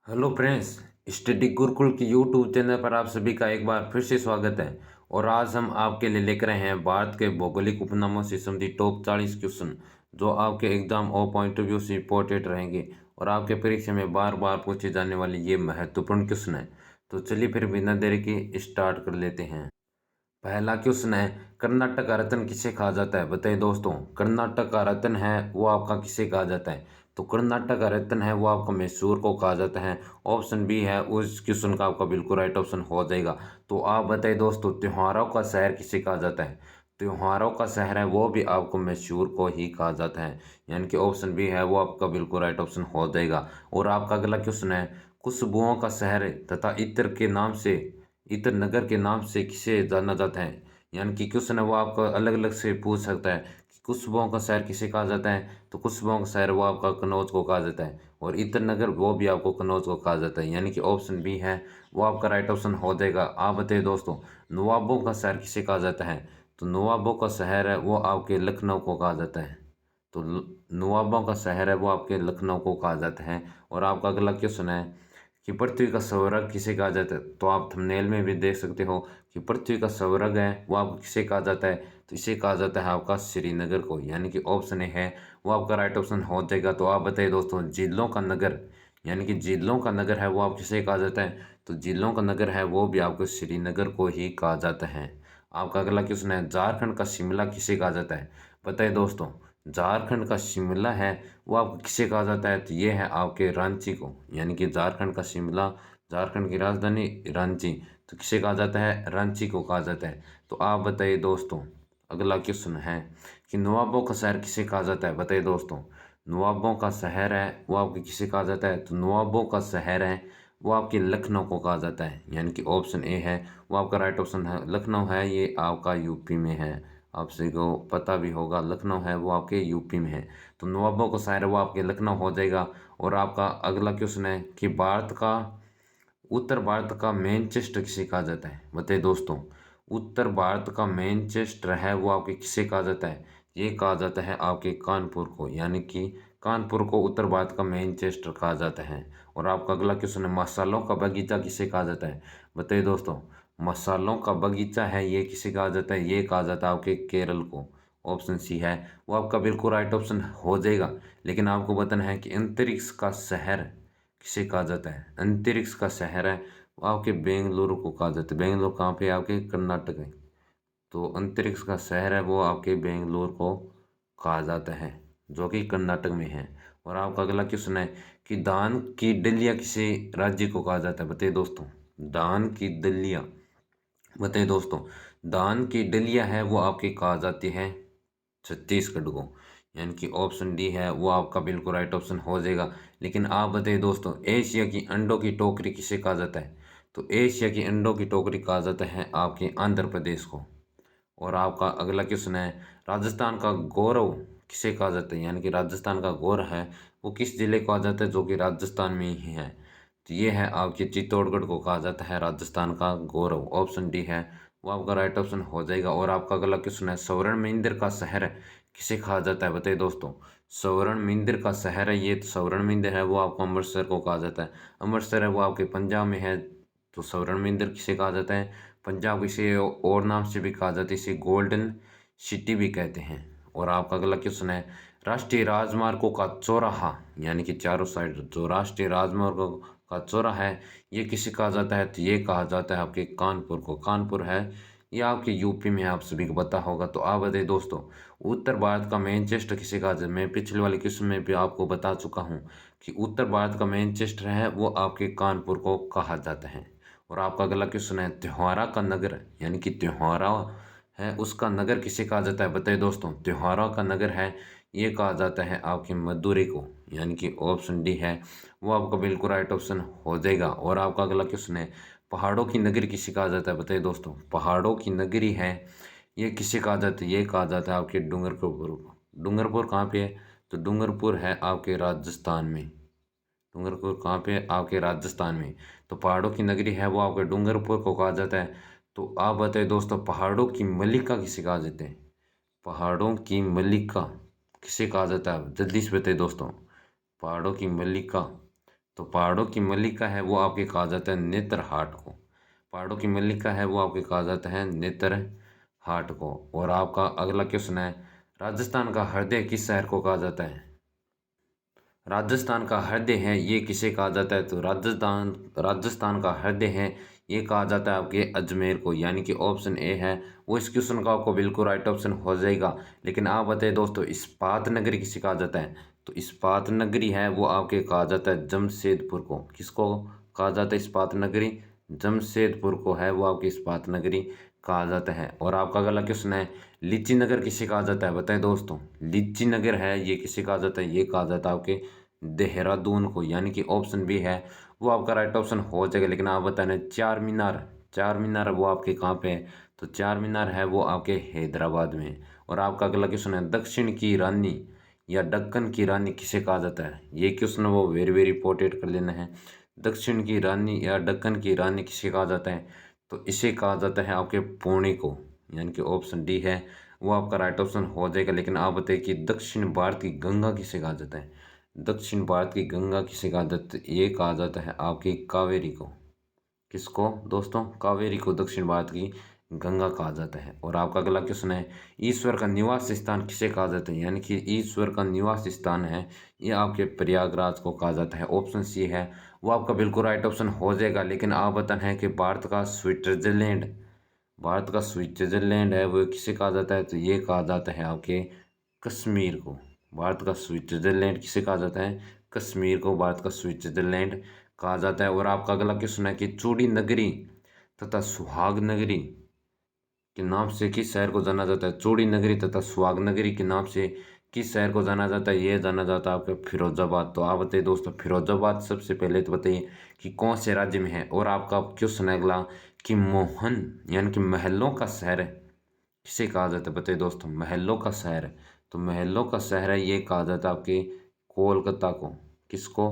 Hello friends. Study Gurukul की YouTube channel पर आप सभी का एक बार फिर से स्वागत है। और आज हम आपके लिए लेकर आए हैं भारत के भौगोलिक उपनामों से संबंधित टॉप 40 क्वेश्चन जो आपके एग्जाम और पॉइंट ऑफ व्यू से इंपॉर्टेंट रहेंगे और आपके परीक्षा में बार बार पूछे जाने वाले ये महत्वपूर्ण क्वेश्चन है। तो चलिए फिर बिना देरी के स्टार्ट कर लेते हैं। पहला क्वेश्चन है, कर्नाटक का रत्न किसे कहा जाता है? बताइए दोस्तों, कर्नाटक का रत्न है वो आपका किसे कहा जाता है? तो कर्नाटक का रत्न है वो आपका मैसूर को कहा जाता है। ऑप्शन बी है उस क्वेश्चन का आपका बिल्कुल राइट ऑप्शन हो जाएगा। तो आप बताइए दोस्तों, त्योहारों का शहर किसे कहा जाता है? त्योहारों का शहर है वो भी आपको मैसूर को ही कहा जाता है, यानी कि ऑप्शन बी है वो आपका बिल्कुल राइट ऑप्शन हो जाएगा। और आपका अगला क्वेश्चन है, खुशबुओं का शहर तथा इत्र के नाम से, इत्र नगर के नाम से किसे जाना जाता है? यानी कि क्वेश्चन है वो आपका अलग अलग से पूछ सकता है कि खुशबुओं का शहर किसे कहा जाता है? तो खुशबुओं का शहर वो आपका कन्नौज को कहा जाता है। और इत्र नगर वो भी आपको कन्नौज को कहा जाता है, यानी कि ऑप्शन बी है वो आपका राइट ऑप्शन हो जाएगा। आप बताइए दोस्तों, नवाबों का शहर किसे कहा जाता है? तो नवाबों का शहर है वो आपके लखनऊ को कहा जाता है। तो नवाबों का शहर है वो आपके लखनऊ को कहा जाता है। और आपका अगला क्वेश्चन है कि पृथ्वी का स्वर्ग किसे कहा जाता है? तो आप थंबनेल में भी देख सकते हो कि पृथ्वी का स्वर्ग है वो आपको किसे कहा जाता है? तो इसे कहा जाता है आपका श्रीनगर को, यानी कि ऑप्शन ए है वो आपका राइट ऑप्शन हो जाएगा। तो आप बताइए दोस्तों, झीलों का नगर, यानी कि झीलों का नगर है वो आप किसे कहा जाता है? तो झीलों का नगर है वो भी आपको श्रीनगर को ही कहा जाता है। आपका अगला क्वेश्चन है, झारखंड का शिमला किसे कहा जाता है? बताइए दोस्तों, झारखंड का शिमला है वो आपको किसे कहा जाता है? तो ये है आपके रांची को, यानी कि झारखंड का शिमला, झारखंड की राजधानी रांची, तो किसे कहा जाता है? रांची को कहा जाता है। तो आप बताइए दोस्तों, अगला क्वेश्चन है कि नवाबों का शहर किसे कहा जाता है? बताइए दोस्तों, नवाबों का शहर है वो आपके किसे कहा जाता है? तो नवाबों का शहर है वो आपके लखनऊ को कहा जाता है, यानी कि ऑप्शन ए है वो आपका राइट ऑप्शन है। लखनऊ है ये आपका यूपी में है, आप सभी को पता भी होगा लखनऊ है वो आपके यूपी में है। तो नवाबों का शहर है वो आपके लखनऊ हो जाएगा। और आपका अगला क्वेश्चन है कि भारत का, उत्तर भारत का मैनचेस्टर किसे कहा जाता है? बताइए दोस्तों, उत्तर भारत का मैनचेस्टर है वो आपके किसे कहा जाता है? ये कहा जाता है आपके कानपुर को, यानी कि कानपुर को उत्तर भारत का मैनचेस्टर कहा जाता है। और आपका अगला क्वेश्चन है, मसालों का बगीचा किसे कहा जाता है? बताइए दोस्तों, मसालों का बगीचा है ये किसे कहा जाता है? ये कहा जाता है आपके केरल को। ऑप्शन सी है वो आपका बिल्कुल राइट ऑप्शन हो जाएगा। लेकिन आपको बताना है कि अंतरिक्ष का शहर किसे कहा जाता है? अंतरिक्ष का शहर है वो आपके बेंगलुरु को कहा जाता है। बेंगलुरु कहाँ पे? आपके कर्नाटक है। तो अंतरिक्ष का शहर है वो आपके बेंगलुरु को कहा जाता है, जो कि कर्नाटक में है। और आपका अगला क्वेश्चन है कि दान की डलिया किसे राज्य को कहा जाता है? बताइए दोस्तों, दान की दलिया, बताइए दोस्तों, दान की डलिया है वो आपकी कहा जाती है छत्तीसगढ़ को, यानी कि ऑप्शन डी है वो आपका बिल्कुल राइट ऑप्शन हो जाएगा। लेकिन आप बताइए दोस्तों, एशिया की अंडों की टोकरी किसे कहा जाता है? तो एशिया की अंडों की टोकरी कहा जाता है आपके आंध्र प्रदेश को। और आपका अगला क्वेश्चन है, राजस्थान का गौरव किसे कहा जाता है? यानी कि राजस्थान का गौरव है वो किस जिले को कहा जाता है, जो कि राजस्थान में ही है? तो ये है आपके चित्तौड़गढ़ को कहा जाता है राजस्थान का गौरव। ऑप्शन डी है वो आपका राइट ऑप्शन हो जाएगा। और आपका अगला क्वेश्चन है, स्वर्ण मंदिर का शहर किसे कहा जाता है? बताइए दोस्तों, स्वर्ण मंदिर का शहर है ये, तो स्वर्ण मंदिर है वो आपको अमृतसर को कहा जाता है। अमृतसर है वो आपके पंजाब में है। तो स्वर्ण मंदिर किसे कहा जाता है? पंजाब इसे और नाम से भी कहा जाता है, इसे गोल्डन सिटी भी कहते हैं। और आपका अगला क्वेश्चन है, राष्ट्रीय राजमार्गों का चौराहा, यानी कि चारों साइड जो राष्ट्रीय राजमार्गों का चौराहा है ये किसे कहा जाता है? तो ये कहा जाता है आपके कानपुर को। कानपुर है ये आपके यूपी में है, आप सभी को पता होगा। तो आप बताइए दोस्तों, उत्तर भारत का मैनचेस्टर किसे कहा जाता है? मैं पिछले वाले क्वेश्चन में भी आपको बता चुका हूँ कि उत्तर भारत का मैनचेस्टर है वो आपके कानपुर को कहा जाता है। और आपका अगला क्वेश्चन है, त्योहारा का नगर, यानी कि त्योहारा है उसका नगर किसे कहा जाता है? बताइए दोस्तों, त्योहारों का नगर है ये कहा जाता है आपके मदुरै को, यानी कि ऑप्शन डी है वो आपका बिल्कुल राइट ऑप्शन हो जाएगा। और आपका अगला क्वेश्चन है, पहाड़ों की नगरी किसे कहा जाता है? बताइए दोस्तों, पहाड़ों की नगरी है ये किसे कहा जाता है? ये कहा जाता है आपके डूंगरपुर को। डूंगरपुर कहाँ पे है? तो डूंगरपुर है आपके राजस्थान में। डूंगरपुर कहाँ पे है? आपके राजस्थान में। तो पहाड़ों की नगरी है वो आपके डूंगरपुर को कहा जाता है। तो आप बताइए दोस्तों, पहाड़ों की मल्लिका किसे कहा जाता है? पहाड़ों की मल्लिका किसे कहा जाता है? जल्दी से बताइए दोस्तों, पहाड़ों की मल्लिका तो पहाड़ों की मल्लिका है वो आपके कहा जाता है नेत्रहाट को। पहाड़ों की मल्लिका है वो आपके कहा जाता है नेत्रहाट को। और आपका अगला क्वेश्चन है, राजस्थान का हृदय किस शहर को कहा जाता है? राजस्थान का हृदय है ये किसे कहा जाता है? तो राजस्थान राजस्थान का हृदय है ये कहा जाता है आपके अजमेर को, यानी कि ऑप्शन ए है वो इस क्वेश्चन का आपको बिल्कुल राइट ऑप्शन हो जाएगा। लेकिन आप बताइए दोस्तों, इस्पात नगरी किसे कहा जाता है? तो इस्पात नगरी है वो आपके कहा जाता है जमशेदपुर को। किसको कहा जाता है इस्पात नगरी? जमशेदपुर को है वो आपकी इस्पात नगरी कहा जाता है। और आपका अगला क्वेश्चन है, लीची नगर किसे कहा जाता है? बताएं दोस्तों, लीची नगर है ये किसे कहा जाता है? ये कहा जाता है आपके देहरादून को, यानी कि ऑप्शन बी है वो आपका राइट ऑप्शन हो जाएगा। लेकिन आप बताना, चार मीनार, चार मीनार वो आपके कहाँ पे है? तो चार मीनार है वो आपके हैदराबाद में है। और आपका अगला क्वेश्चन है, दक्षिण की रानी या दक्कन की रानी किसे कहा जाता है? ये क्वेश्चन वो वेरी वेरी इंपॉर्टेंट कर लेना है। दक्षिण की रानी या दक्कन की रानी किसे कहा जाता है? तो इसे कहा जाता है आपके पुणे को, यानी कि ऑप्शन डी है वो आपका राइट ऑप्शन हो जाएगा। लेकिन आप बताइए कि दक्षिण भारत की गंगा किसे कहा जाता है? दक्षिण भारत की गंगा किसे कहा जाता है? ये कहा जाता है आपकी कावेरी को। किसको दोस्तों? कावेरी को दक्षिण भारत की गंगा कहा जाता है। और आपका अगला क्वेश्चन है, ईश्वर का निवास स्थान किसे कहा जाता है? यानी कि ईश्वर का निवास स्थान है ये आपके प्रयागराज को कहा जाता है। ऑप्शन सी है वो आपका बिल्कुल राइट ऑप्शन हो जाएगा। लेकिन आप बताना है कि भारत का स्विट्जरलैंड, भारत का स्विट्जरलैंड है वो किसे कहा जाता है? तो ये कहा जाता है आपके कश्मीर को। भारत का स्विट्जरलैंड किसे कहा जाता है? कश्मीर को भारत का स्विट्जरलैंड कहा जाता है। और आपका अगला क्वेश्चन है कि चूड़ी नगरी तथा सुहाग नगरी के नाम से किस शहर को जाना जाता है? चूड़ी नगरी तथा सुहाग नगरी के नाम से किस शहर को जाना जाता है? ये जाना जाता है आपका फिरोजाबाद। तो आप बताइए दोस्तों, फिरोजाबाद सबसे पहले तो बताइए कि कौन से राज्य में है। और आपका क्वेश्चन है अगला कि मोहन यानी कि महलों का शहर किसे कहा जाता है? बताइए दोस्तों, महलों का शहर है तो महलों का शहर है ये कहा जाता है आपके कोलकाता को। किसको?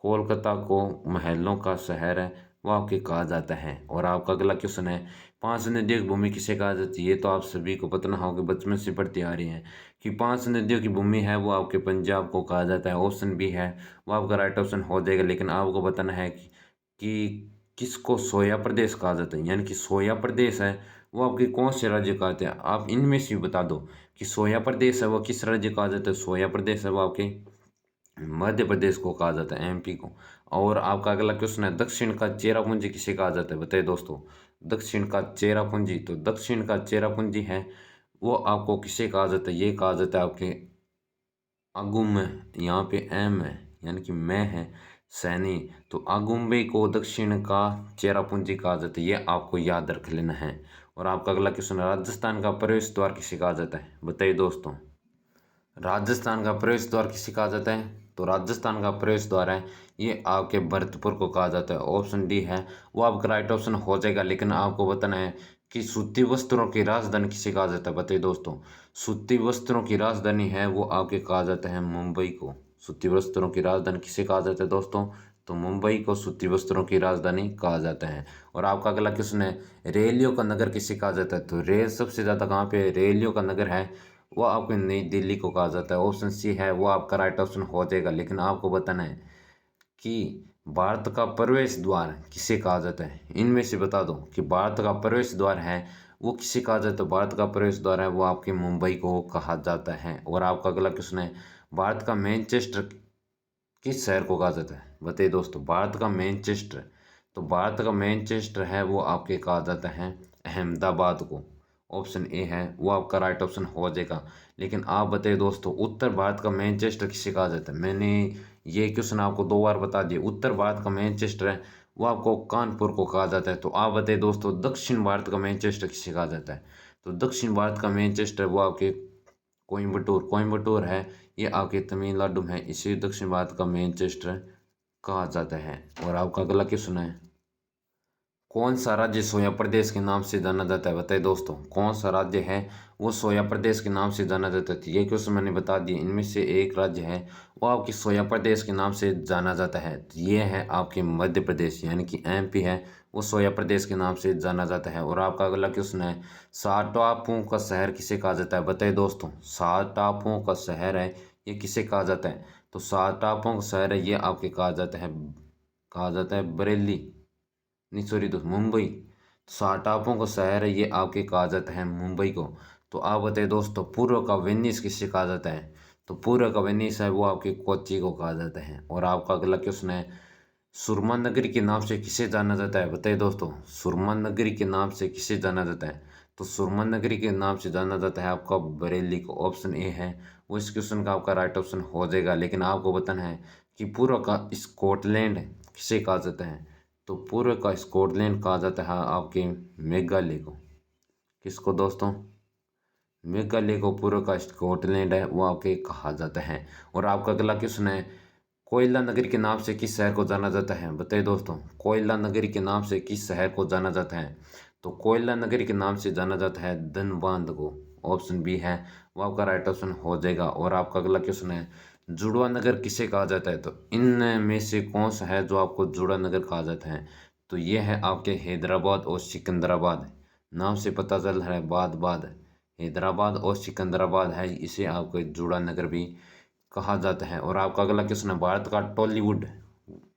कोलकाता को महलों का शहर है वो आपके कहा जाता है। और आपका अगला क्वेश्चन है, पांच नदियों की भूमि किसे कहा जाती है? ये तो आप सभी को पता होगा, बचपन से पढ़ते आ रहे हैं कि पांच नदियों की भूमि है वो आपके पंजाब को कहा जाता है। ऑप्शन बी है वो आपका राइट ऑप्शन हो जाएगा। लेकिन आपको बताना है कि किसको सोया प्रदेश कहा जाता है? यानी कि सोया प्रदेश है वो आपके कौन से राज्य कहा जाता है? आप इनमें से भी बता दो कि सोया प्रदेश है वो किस राज्य कहा जाता है? सोया प्रदेश है वो आपके मध्य प्रदेश को कहा जाता है, एमपी को। और आपका अगला क्वेश्चन है, दक्षिण का चेरापूंजी किसे कहा जाता है? बताइए दोस्तों, दक्षिण का चेरापूंजी। तो दक्षिण का चेरापूंजी है वो आपको किसे कहा जाता है? ये कहा जाता है आपके अगुम, यहाँ पे एम है यानी कि मैं है सैनी, तो अगुम्बे को दक्षिण का चेरापूंजी कहा जाता है। ये आपको याद रख लेना है। और आपका अगला क्वेश्चन है, राजस्थान का प्रवेश द्वार किसे कहा जाता है? बताइए दोस्तों, राजस्थान का प्रवेश द्वार किसे कहा जाता है? तो राजस्थान का प्रवेश द्वार है ये आपके भरतपुर को कहा जाता है। ऑप्शन डी है वो आपका राइट ऑप्शन हो जाएगा। लेकिन आपको बताना है कि सूती वस्त्रों की राजधानी किसे कहा जाता है? बताइए दोस्तों, सूती वस्त्रों की राजधानी है वो आपके कहा जाता है मुंबई को। सूती वस्त्रों की राजधानी किसे कहा जाता है दोस्तों? तो मुंबई को सूती वस्त्रों की राजधानी कहा जाता है। और आपका अगला क्वेश्चन है, रेलियो का नगर किसे कहा जाता है? तो रेल सबसे ज़्यादा कहाँ पे रेलियो का नगर है वो आपको नई दिल्ली को कहा जाता है। ऑप्शन सी है वो आपका राइट ऑप्शन हो जाएगा। लेकिन आपको बताना है कि भारत का प्रवेश द्वार किसे कहा जाता है? इनमें से बता दो कि भारत का प्रवेश द्वार है वो किसे कहा जाता है? भारत का प्रवेश द्वार है वो आपके मुंबई को कहा जाता है। और आपका अगला क्वेश्चन है, भारत का मैनचेस्टर किस शहर को कहा जाता है? बताइए दोस्तों, भारत का मैनचेस्टर। तो भारत का मैनचेस्टर है वो आपके कहा जाता है अहमदाबाद को। ऑप्शन ए है वो आपका राइट ऑप्शन हो जाएगा। लेकिन आप बताइए दोस्तों, उत्तर भारत का मैनचेस्टर किसे कहा जाता है? मैंने ये क्वेश्चन आपको दो बार बता दिया। उत्तर भारत का मैनचेस्टर है वो आपको कानपुर को कहा जाता है। तो आप बताइए दोस्तों, दक्षिण भारत का मैनचेस्टर किसे कहा जाता है? तो दक्षिण भारत का मैनचेस्टर वो आपके कोयम्बटूर, कोयम्बटूर है ये आपके तमिलनाडु में है, इसे दक्षिण भारत का मैनचेस्टर कहा जाता है। और आपका अगला क्वेश्चन है, कौन सा राज्य सोया प्रदेश के नाम से जाना जाता है? बताइए दोस्तों, कौन सा राज्य है वो सोया प्रदेश के नाम से जाना जाता है? ये क्वेश्चन मैंने बता दिए, इनमें से एक राज्य है वो आपकी सोया प्रदेश के नाम से जाना जाता है। तो ये है आपके मध्य प्रदेश, यानी कि एमपी है वो सोया प्रदेश के नाम से जाना जाता है। और आपका अगला क्वेश्चन है, सात टापुओं का शहर किसे कहा जाता है? बताइए दोस्तों, सात टापुओं का शहर है ये किसे कहा जाता है? तो 7 टापुओं का शहर है ये आपके कहा जाता है बरेली, नहीं सॉरी दोस्त मुंबई। तो 7 टापुओं का शहर है ये आपके कहा जाता है मुंबई को। तो आप बताइए दोस्तों पूर्व का वेनिस किसे कहा जाता है? तो पूर्व का वेनिस है वो आपके कोच्चि को कहा जाता है। और आपका अगला क्वेश्चन है सुरमा नगरी के नाम से किसे जाना जाता है? बताइए दोस्तों सुरमा नगरी के नाम से किसे जाना जाता है? तो सुरमा नगरी के नाम से जाना जाता है आपका बरेली को। ऑप्शन ए है वो इस क्वेश्चन का आपका राइट ऑप्शन हो जाएगा। लेकिन आपको बताना है कि पूर्व का स्कॉटलैंड किसे कहा जाता है? तो पूर्व का स्कॉटलैंड कहा जाता है आपके मेघालय को। किसको दोस्तों? मेघालय को पूर्व का स्कॉटलैंड है वो आपके कहा जाता है। और आपका अगला क्वेश्चन है कोयला नगरी के नाम से किस शहर को जाना जाता है? बताइए दोस्तों कोयला नगरी के नाम से किस शहर को जाना जाता है? तो कोयला नगरी के नाम से जाना जाता है धनबाद को। ऑप्शन बी है वो आपका राइट ऑप्शन हो जाएगा। और आपका अगला क्वेश्चन है जुड़वा नगर किसे कहा जाता है? तो इनमें में से कौन सा है जो आपको जुड़ा नगर कहा जाता है? तो ये है आपके हैदराबाद और सिकंदराबाद। नाम से पता चल रहा है बाद हैदराबाद और सिकंदराबाद है, इसे आपको जुड़ा नगर भी कहा जाता है। और आपका अगला क्वेश्चन है भारत का टॉलीवुड,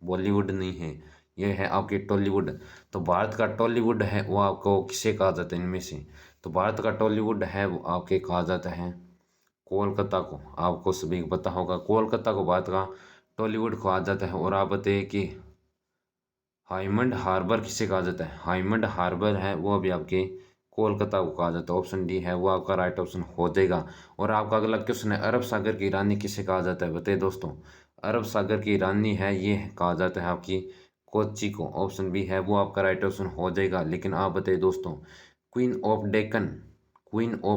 बॉलीवुड नहीं है, यह है आपके टॉलीवुड। तो भारत का टॉलीवुड है वो आपको किसे कहा जाता है इनमें से? तो भारत का टॉलीवुड है वो आपके कहा जाता है कोलकाता को। आपको सभी को पता होगा कोलकाता को भारत का टॉलीवुड कहा जाता है। और आप बताइए कि हाइमंड हार्बर किसे कहा जाता है? हाइमंड हार्बर है वो अभी आपके कोलकाता को कहा जाता है। ऑप्शन डी है वो आपका राइट ऑप्शन हो जाएगा। और आपका अगला क्वेश्चन है अरब सागर की रानी किसे कहा जाता है? बताइए दोस्तों अरब सागर की रानी है ये कहा जाता है आपकी कोच्चि को। ऑप्शन बी है वो आपका राइट ऑप्शन हो जाएगा। लेकिन आप बताइए दोस्तों क्वीन ऑफ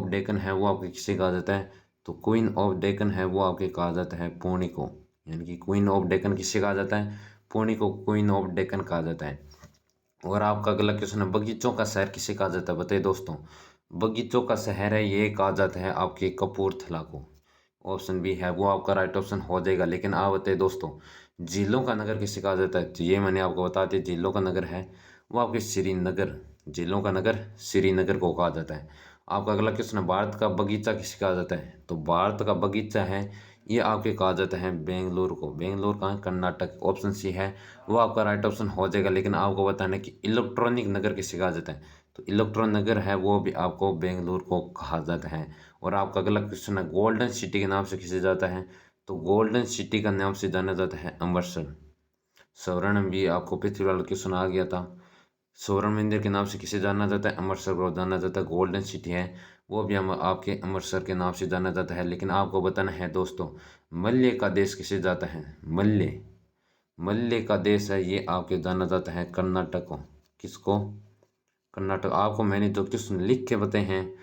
डेक्कन है वो आपके किसे कहा जाता है? तो क्वीन ऑफ डेक्कन है वो आपके कहा जाता है पूर्णी को। यानी कि क्वीन ऑफ डेक्कन किसे कहा जाता है? पूर्णी को क्वीन ऑफ डेक्कन कहा जाता है। और आपका अगला क्वेश्चन है बगीचों का शहर किसे कहा जाता है? बताइए दोस्तों बगीचों का शहर है ये कहा जाता है आपके कपूरथला को। ऑप्शन बी है वो आपका राइट ऑप्शन हो जाएगा। लेकिन आप बताइए दोस्तों झीलों का नगर किसे कहा जाता है? तो ये मैंने आपको बता दिया झीलों का नगर है वो आपके श्रीनगर, झीलों का नगर श्रीनगर को कहा जाता है। आपका अगला क्वेश्चन है भारत का बगीचा किसे कहा जाता है? तो भारत का बगीचा है ये आपके कहा जाता है बेंगलोर को। बेंगलोर कहाँ? कर्नाटक। ऑप्शन सी है वो आपका राइट ऑप्शन हो जाएगा। लेकिन आपको बताना है कि इलेक्ट्रॉनिक नगर किसे कहा जाता है? तो इलेक्ट्रॉनिक नगर है वो भी आपको बेंगलोर को कहा जाता है। और आपका अगला क्वेश्चन है गोल्डन सिटी के नाम से किसे जाता है? तो गोल्डन सिटी का नाम से जाना जाता है अमृतसर। स्वर्ण भी आपको पिछले वाला क्वेश्चन आ गया था। स्वर्ण मंदिर के नाम से किसे जाना जाता है? अमृतसर को जाना जाता है। गोल्डन सिटी है वो भी हम आपके अमृतसर के नाम से जाना जाता है। लेकिन आपको बताना है दोस्तों मल्य का देश किसे जाता है? मल्य का देश है ये आपके जाना जाता है कर्नाटक को। किसको? कर्नाटक। आपको मैंने जो क्वेश्चन लिख के बताए हैं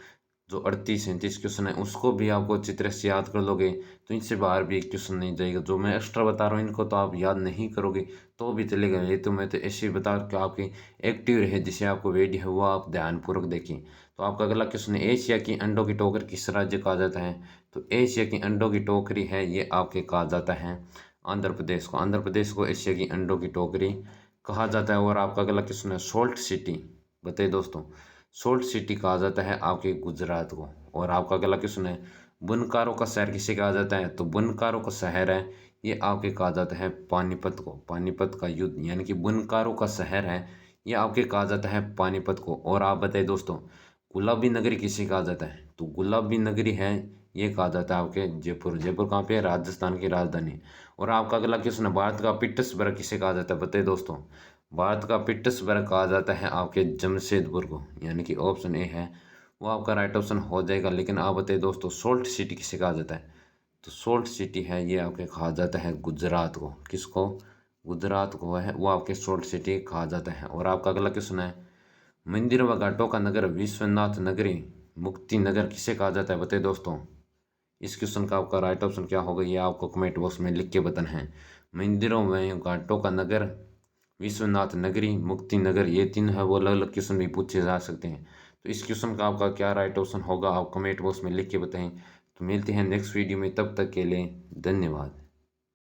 जो 38-37 क्वेश्चन है उसको भी आपको अच्छी तरह से याद कर लोगे तो इनसे बाहर भी एक क्वेश्चन नहीं जाएगा। जो मैं एक्स्ट्रा बता रहा हूँ इनको तो आप याद नहीं करोगे तो भी चलेगा। ये तो मैं तो ऐसे ही बता कि आपकी एक्टिव रहे जिसे आपको वीडियो है वो आप ध्यानपूर्वक देखें। तो आपका अगला क्वेश्चन है एशिया की अंडों की टोकरी किस राज्य कहा जाता है? तो एशिया की अंडों की टोकरी है ये आपके कहा जाता है आंध्र प्रदेश को। आंध्र प्रदेश को एशिया की अंडों की टोकरी कहा जाता है। और आपका अगला क्वेश्चन है सोल्ट सिटी। बताइए दोस्तों सोल्ट सिटी कहा जाता है आपके गुजरात को। और आपका अगला क्वेश्चन है बुनकारों का शहर किसे कहा जाता है? तो बुनकारों का शहर है ये आपके कहा जाता है पानीपत को। पानीपत का युद्ध यानी कि बुनकारों का शहर है ये आपके कहा जाता है पानीपत को। और आप बताइए दोस्तों गुलाबी नगरी किसे कहा जाता है? तो गुलाबी नगरी है ये कहा जाता है आपके जयपुर। जयपुर कहाँ पे है? राजस्थान की राजधानी। और आपका अगला क्वेश्चन है भारत का पीटर्सबर्ग किसे कहा जाता है? बताइए दोस्तों भारत का पीटर्सबर्ग कहा जाता है आपके जमशेदपुर को। यानी कि ऑप्शन ए है वो आपका राइट ऑप्शन हो जाएगा। लेकिन आप बताइए दोस्तों सोल्ट सिटी किसे कहा जाता है? तो सोल्ट सिटी है ये आपके कहा जाता है गुजरात को। किसको? गुजरात को है वो आपके सोल्ट सिटी कहा जाता है। और आपका अगला क्वेश्चन है मंदिर व घाटों का नगर विश्वनाथ नगरी मुक्ति नगर किसे कहा जाता है? बताइए दोस्तों इस क्वेश्चन का आपका राइट ऑप्शन क्या होगा ये आपको कमेंट बॉक्स में लिख के बताना है। मंदिरों में घाटों का नगर विश्वनाथ नगरी मुक्ति नगर ये तीन है वो अलग अलग क्वेश्चन भी पूछे जा सकते हैं। तो इस क्वेश्चन का आपका क्या राइट ऑप्शन होगा आप कमेंट बॉक्स में लिख के बताएं। तो मिलते हैं नेक्स्ट वीडियो में, तब तक के लिए धन्यवाद।